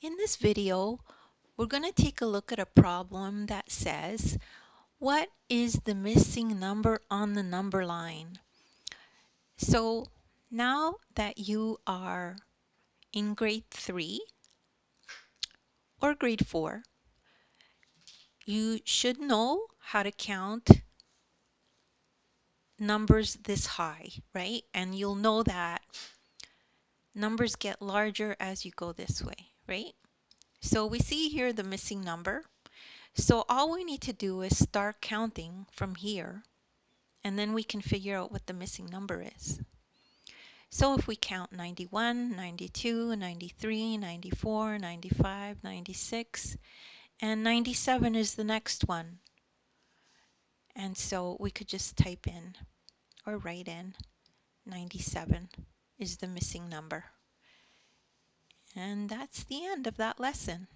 In this video, we're going to take a look at a problem that says, what is the missing number on the number line? So now that you are in grade 3 or grade 4, you should know how to count numbers this high, right? And you'll know that numbers get larger as you go this way, right? So we see here the missing number. So all we need to do is start counting from here, and then we can figure out what the missing number is. So if we count 91, 92, 93, 94, 95, 96, and 97 is the next one. And so we could just type in or write in 97 is the missing number. And that's the end of that lesson.